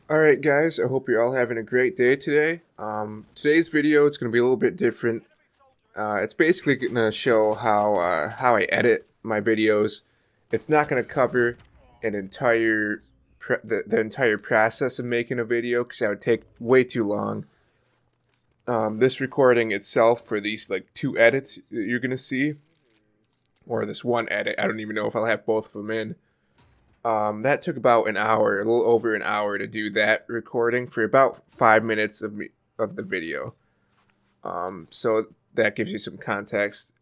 Alright guys, I hope you're all having a great day today. Today's video is going to be a little bit different. It's basically going to show how I edit my videos. It's not going to cover an entire the entire process of making a video because that would take way too long. This recording itself for these like two edits that you're going to see, or this one edit, I don't even know if I'll have both of them in. That took about an hour, a little over an hour to do that recording for about 5 minutes of the video. So that gives you some context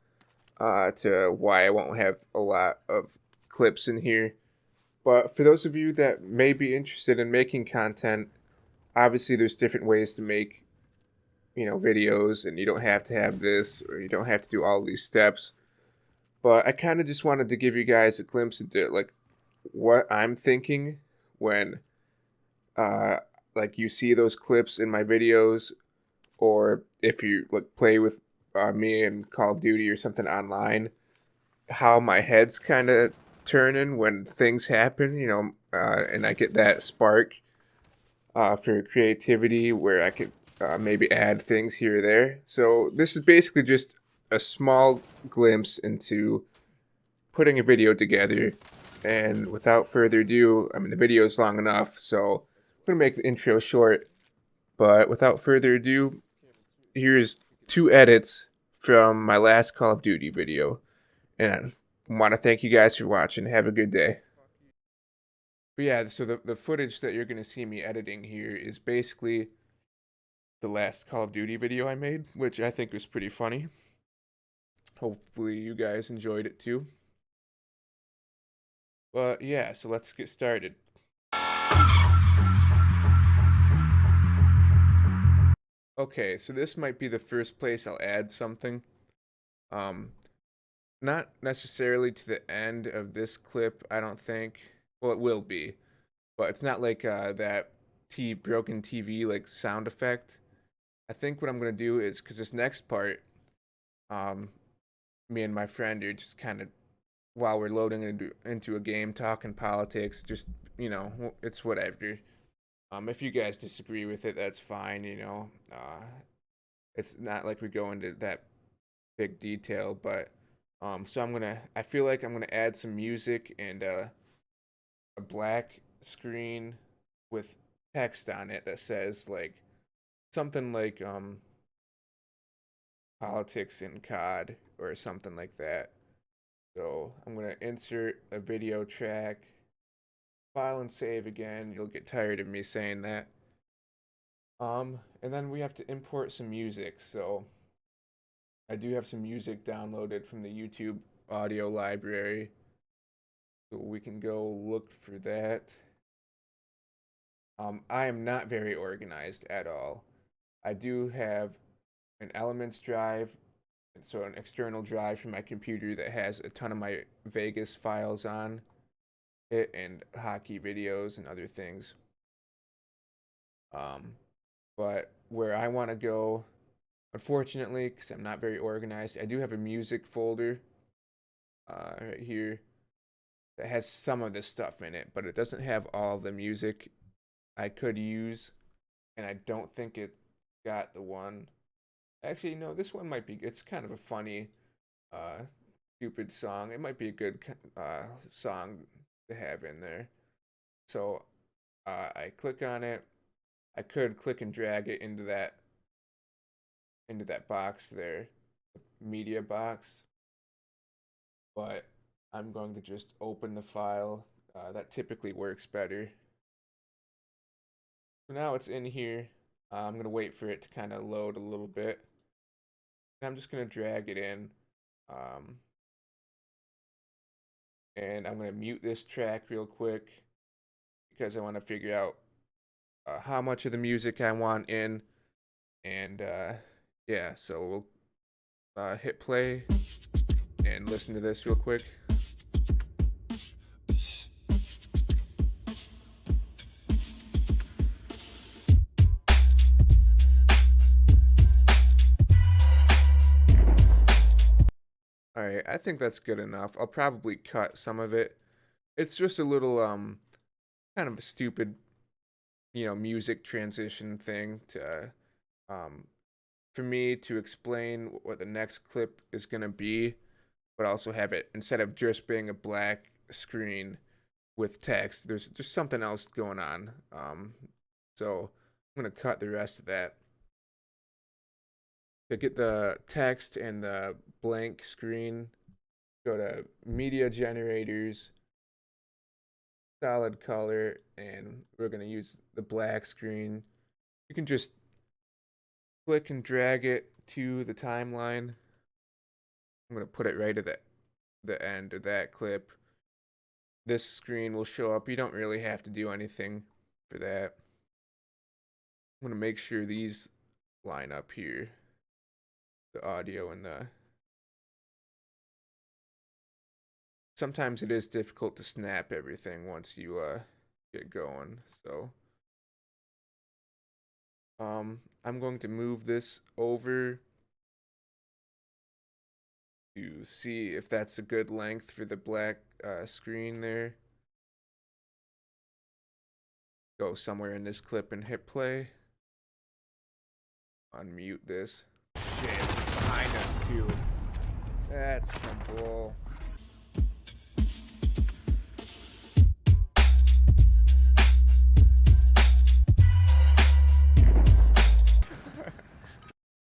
to why I won't have a lot of clips in here. But for those of you that may be interested in making content, obviously there's different ways to make videos, and you don't have to have this or you don't have to do all these steps. But I kind of just wanted to give you guys a glimpse into like what I'm thinking when uh like you see those clips in my videos, or if you like play with me in Call of Duty or something online, how my head's kind of turning when things happen, and I get that spark for creativity where I could maybe add things here or there. So this is basically just a small glimpse into putting a video together. And without further ado, I mean, the video is long enough, so I'm going to make the intro short. But without further ado, here's two edits from my last Call of Duty video. And I want to thank you guys for watching. Have a good day. But yeah, so the footage that you're going to see me editing here is basically the last Call of Duty video I made, which I think was pretty funny. Hopefully you guys enjoyed it too. But yeah, so let's get started. Okay, so this might be the first place I'll add something. Um, Not necessarily to the end of this clip, I don't think. Well, it will be, but it's not like that broken TV like sound effect. I think what I'm gonna do is because this next part, um, me and my friend are just kind of while we're loading into a game, talking politics. Just it's whatever. If you guys disagree with it, that's fine. It's not like we go into that big detail, but so I feel like I'm gonna add some music and a black screen with text on it that says like something like politics in COD or something like that. So I'm gonna insert a video track, file and save again. You'll get tired of me saying that. And then we have to import some music. So I do have some music downloaded from the YouTube audio library. So we can go look for that. I am not very organized at all. I do have an Elements drive, so an external drive from my computer that has a ton of my Vegas files on it and hockey videos and other things. Um, but where I want to go, unfortunately, because I'm not very organized, I do have a music folder right here that has some of this stuff in it, but it doesn't have all the music I could use, and I don't think it got the one. Actually, no, this one might be. It's kind of a funny, uh, stupid song. It might be a good song to have in there. So I click on it. I could click and drag it into that box there, media box, but I'm going to just open the file. That typically works better. So now it's in here. I'm gonna wait for it to kind of load a little bit. And I'm just gonna drag it in. Um, and I'm gonna mute this track real quick because I want to figure out how much of the music I want in. And yeah, so we'll hit play and listen to this real quick. All right, I think that's good enough. I'll probably cut some of it. It's just a little kind of stupid music transition thing to um, for me to explain what the next clip is going to be, but also have it instead of just being a black screen with text. There's just something else going on. So I'm going to cut the rest of that. To get the text and the blank screen, go to Media Generators, Solid Color, and we're going to use the black screen. You can just click and drag it to the timeline. I'm going to put it right at the end of that clip. This screen will show up. You don't really have to do anything for that. I'm going to make sure these line up here. The audio and the... Sometimes it is difficult to snap everything once you get going. So I'm going to move this over to see if that's a good length for the black screen there. Go somewhere in this clip and hit play. Unmute this. Shit, behind us too. That's some bull.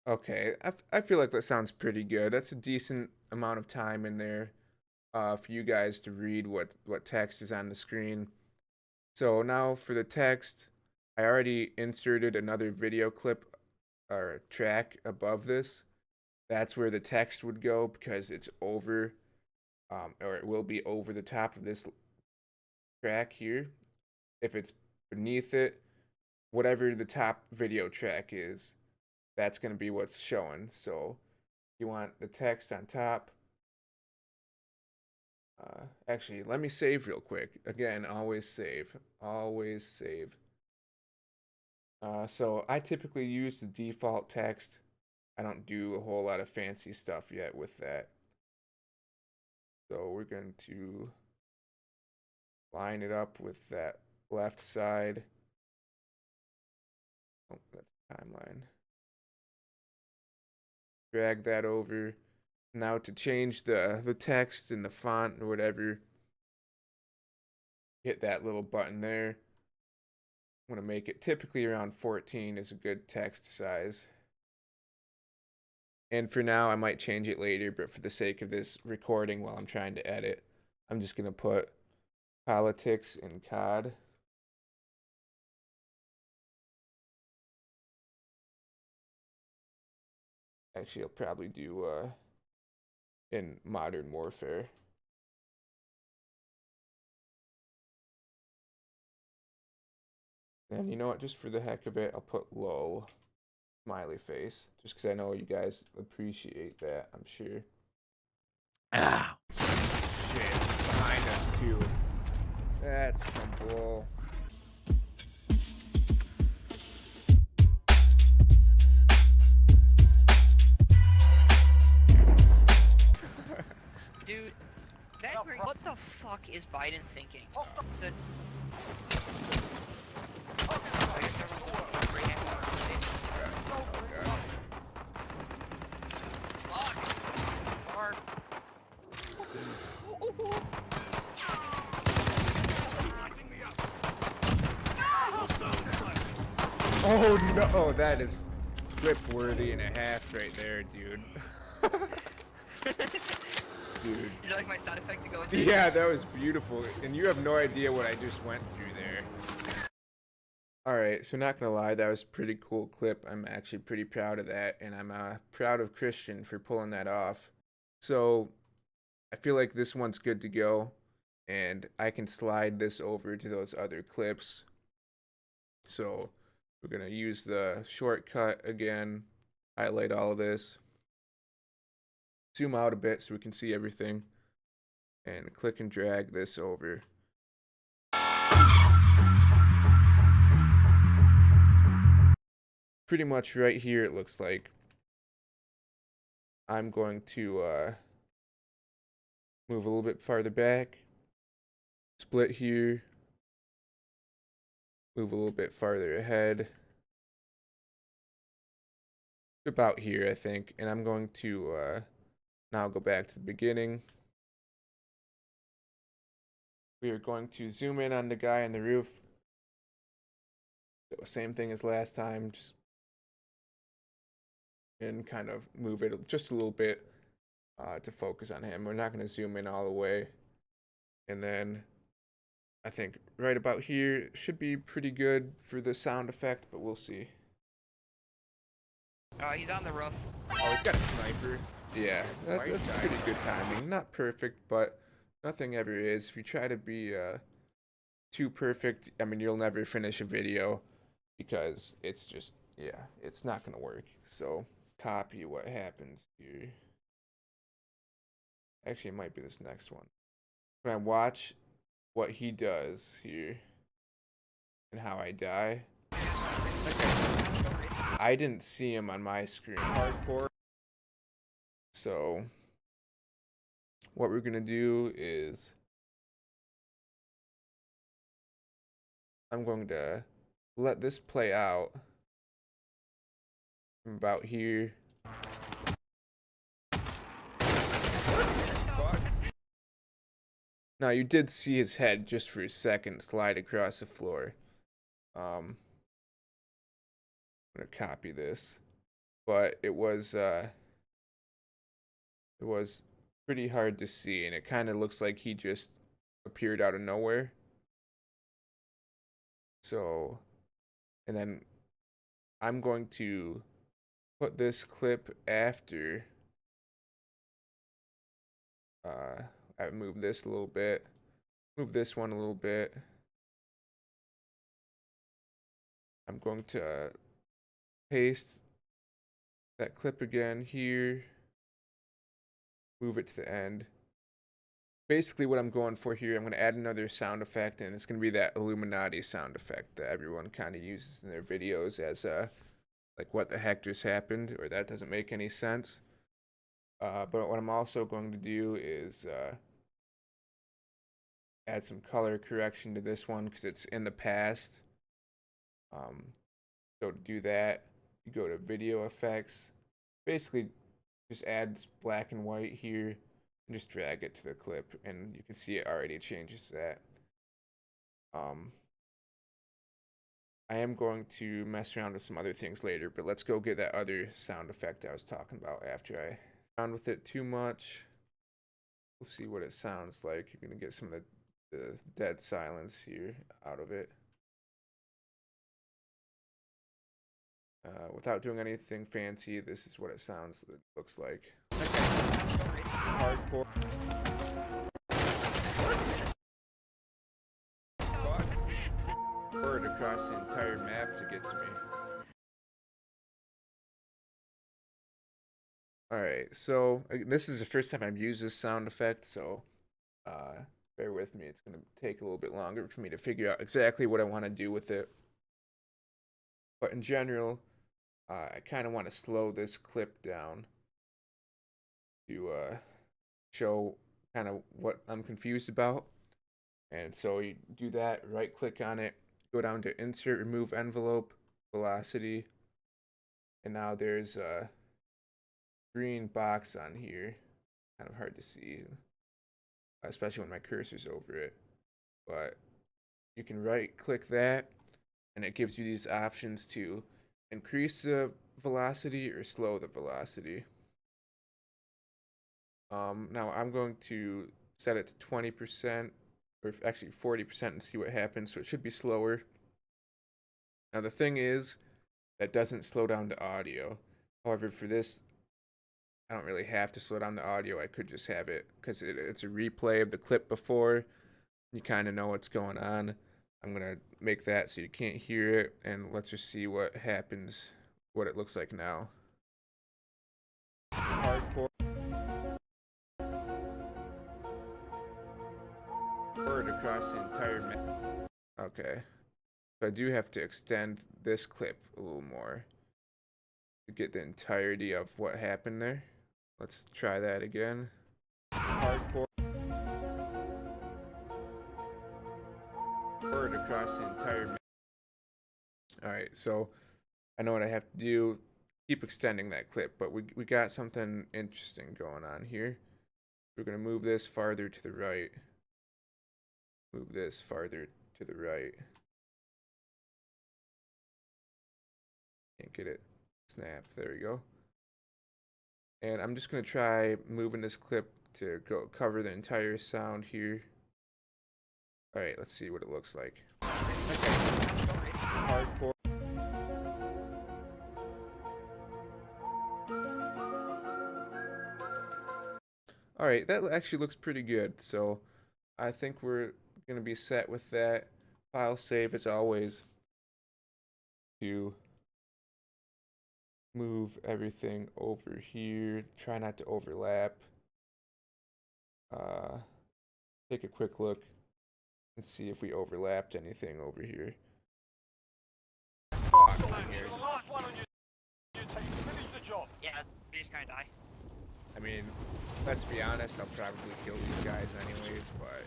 Okay, I feel like that sounds pretty good. That's a decent amount of time in there for you guys to read what text is on the screen. So now for the text, I already inserted another video clip or track above this. That's where the text would go because it's over, or it will be over the top of this track here. If it's beneath it, whatever the top video track is, that's going to be what's showing. So you want the text on top. Actually, let me save real quick. Again, always save. Always save. So I typically use the default text. I don't do a whole lot of fancy stuff yet with that. So we're going to line it up with that left side. Oh, that's timeline. Drag that over. Now to change the text and the font or whatever, hit that little button there. I'm going to make it typically around 14 is a good text size. And for now, I might change it later, but for the sake of this recording while I'm trying to edit, I'm just going to put politics in COD. Actually, I'll probably do in Modern Warfare. And you know what? Just for the heck of it, I'll put lol smiley face. Just because I know you guys appreciate that, I'm sure. Ah! Shit, behind us too. That's some bull. Dude, what the fuck is Biden thinking? The... Oh no, that is clip worthy and a half right there, dude. Dude. You like my sound effect to go into? Yeah, that was beautiful. And you have no idea what I just went through there. Alright, so not gonna lie, that was a pretty cool clip. I'm actually pretty proud of that, and I'm proud of Christian for pulling that off. So, I feel like this one's good to go, and I can slide this over to those other clips. So, we're gonna use the shortcut again, highlight all of this, zoom out a bit so we can see everything, and click and drag this over. Pretty much right here it looks like. I'm going to move a little bit farther back, split here, move a little bit farther ahead. About here, I think. And I'm going to now go back to the beginning. We are going to zoom in on the guy on the roof. So same thing as last time, just and kind of move it just a little bit to focus on him. We're not going to zoom in all the way. And then I think right about here should be pretty good for the sound effect, but we'll see. He's on the roof. Oh, he's got a sniper. Yeah, that's pretty good timing. Not perfect, but nothing ever is. If you try to be too perfect, I mean, you'll never finish a video because it's just, yeah, it's not going to work. So copy what happens here. Actually, it might be this next one. When I watch what he does here and how I die, I didn't see him on my screen. Hardcore. So what we're gonna do is I'm going to let this play out from about here. Now you did see his head just for a second slide across the floor. I'm gonna copy this, but it was pretty hard to see, and it kind of looks like he just appeared out of nowhere. So, and then I'm going to put this clip after I move this a little bit, move this one a little bit. I'm going to paste that clip again here, move it to the end. Basically what I'm going for here, I'm going to add another sound effect, and it's going to be that Illuminati sound effect that everyone kind of uses in their videos as like what the heck just happened, or that doesn't make any sense. But what I'm also going to do is add some color correction to this one because it's in the past. So to do that, you go to video effects, basically just add black and white here and just drag it to the clip, and you can see it already changes that. I am going to mess around with some other things later, but let's go get that other sound effect I was talking about after I found with it too much. We'll see what it sounds like. You're going to get some of the dead silence here out of it. Without doing anything fancy, this is what it looks like. Hardcore. Bird across the entire map to get to me. Alright, so this is the first time I've used this sound effect, so bear with me. It's going to take a little bit longer for me to figure out exactly what I want to do with it. But in general, I kind of want to slow this clip down to show kind of what I'm confused about. And so you do that, right click on it, go down to insert, remove envelope, velocity, and now there's a green box on here. Kind of hard to see, especially when my cursor's over it. But you can right click that, and it gives you these options to increase the velocity or slow the velocity. Now I'm going to set it to 20%, or actually 40%, and see what happens. So it should be slower. Now the thing is, that doesn't slow down the audio. However, for this, I don't really have to slow down the audio. I could just have it, because it's a replay of the clip before. You kind of know what's going on. I'm going to make that so you can't hear it, and let's just see what happens, what it looks like now. Hardcore. Bird across the entire map. Okay. So I do have to extend this clip a little more to get the entirety of what happened there. Let's try that again. Hardcore. Bird across the entire map. Alright, so I know what I have to do. Keep extending that clip, but we got something interesting going on here. We're going to move this farther to the right. Move this farther to the right. Can't get it. Snap. There we go. And I'm just going to try moving this clip to go cover the entire sound here. Alright, let's see what it looks like. Hardcore. Alright, that actually looks pretty good. So I think we're going to be set with that. File save as always to move everything over here. Try not to overlap. Take a quick look and see if we overlapped anything over here. Yeah, we just kinda die. I mean, let's be honest, I'll probably kill these guys anyways, but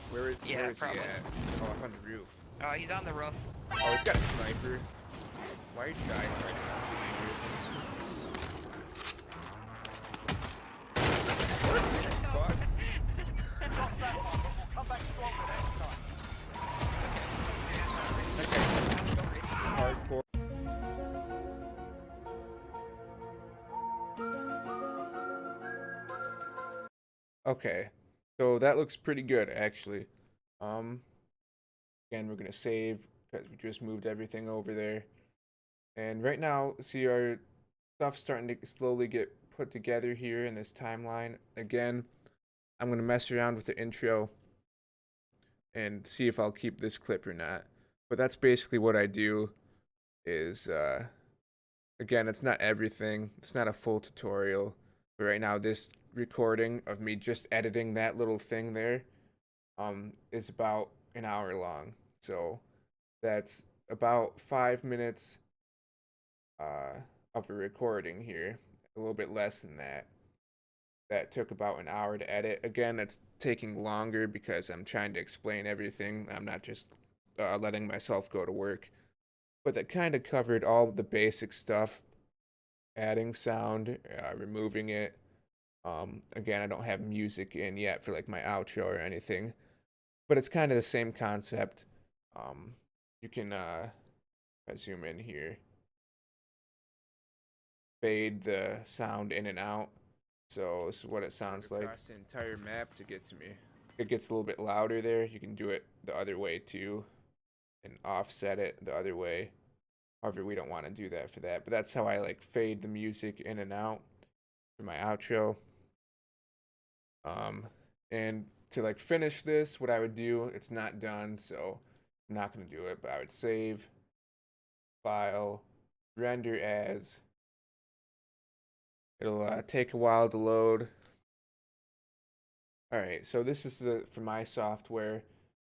where is he at? Oh, up on the roof. He's on the roof. Oh, he's got a sniper. Why are you dying right now? Hardcore. Okay, so that looks pretty good actually. Again, we're gonna save because we just moved everything over there. And right now, see our stuff starting to slowly get put together here in this timeline. Again, I'm gonna mess around with the intro and see if I'll keep this clip or not. But that's basically what I do. Is again, it's not everything. It's not a full tutorial. But right now, this recording of me just editing that little thing there is about an hour long. So that's about 5 minutes of a recording here. A little bit less than that. That took about an hour to edit. Again, it's taking longer because I'm trying to explain everything. I'm not just letting myself go to work. But that kind of covered all the basic stuff. Adding sound, removing it. Again, I don't have music in yet for like my outro or anything. But it's kind of the same concept. You can zoom in here. Fade the sound in and out. So this is what it sounds like. Across the entire map to get to me. It gets a little bit louder there. You can do it the other way too, and offset it the other way. However, we don't want to do that for that. But that's how I like fade the music in and out for my outro. And to like finish this, what I would do, it's not done, so I'm not gonna do it. But I would save, file, render as. It'll take a while to load. All right, so this is for my software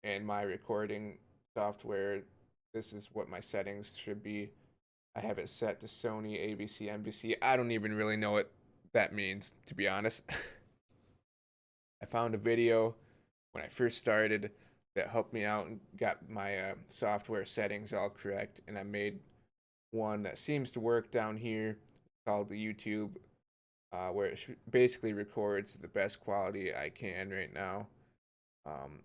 and my recording software. This is what my settings should be. I have it set to Sony, ABC, NBC. I don't even really know what that means, to be honest. I found a video when I first started that helped me out and got my software settings all correct, and I made one that seems to work down here called the YouTube, where it basically records the best quality I can right now,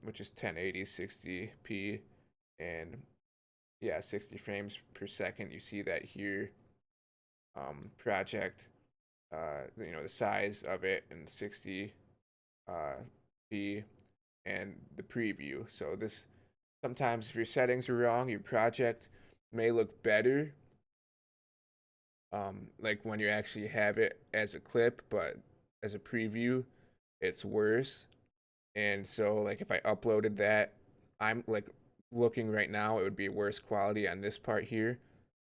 which is 1080 60p, and yeah, 60 frames per second. You see that here. Project, the size of it, and 60 p, and the preview. So this, sometimes if your settings are wrong, your project may look better, like when you actually have it as a clip, but as a preview, it's worse. And so like if I uploaded that, I'm like looking right now, it would be worse quality on this part here,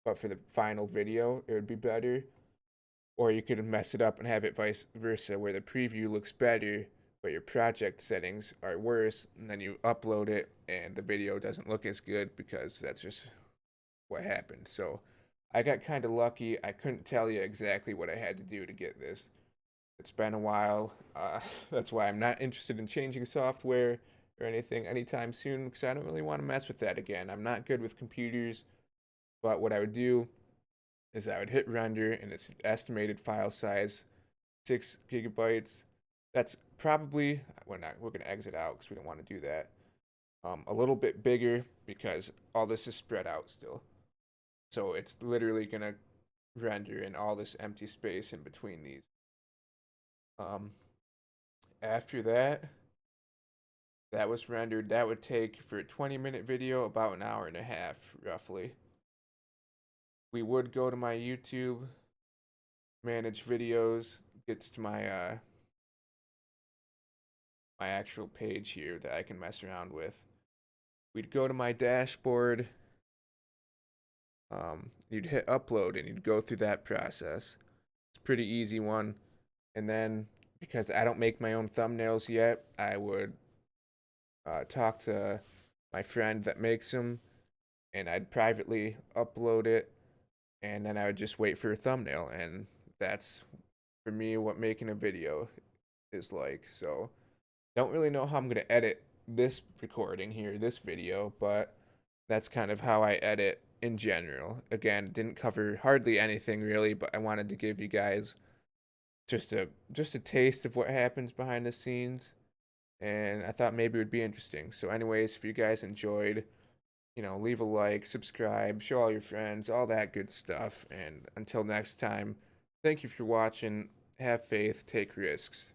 but for the final video, it would be better. Or you could mess it up and have it vice versa, where the preview looks better, but your project settings are worse, and then you upload it and the video doesn't look as good because that's just what happened. So I got kind of lucky. I couldn't tell you exactly what I had to do to get this. It's been a while. That's why I'm not interested in changing software or anything anytime soon, because I don't really want to mess with that again. I'm not good with computers. But what I would do is I would hit render, and its estimated file size 6 GB. That's probably we're gonna exit out because we don't want to do that. A little bit bigger because all this is spread out still. So it's literally gonna render in all this empty space in between these. Um, After that, that was rendered. That would take for a 20-minute video about an hour and a half, roughly. We would go to my YouTube, manage videos, gets to my actual page here that I can mess around with. We'd go to my dashboard. You'd hit upload and you'd go through that process. It's a pretty easy one. And then because I don't make my own thumbnails yet, I would talk to my friend that makes them, and I'd privately upload it, and then I would just wait for a thumbnail, and that's for me what making a video is like. So don't really know how I'm gonna edit this recording here, this video, but that's kind of how I edit in general. Again, didn't cover hardly anything really, but I wanted to give you guys just a taste of what happens behind the scenes, and I thought maybe it would be interesting. So anyways, if you guys enjoyed, leave a like, subscribe, show all your friends, all that good stuff. And until next time, thank you for watching. Have faith, take risks.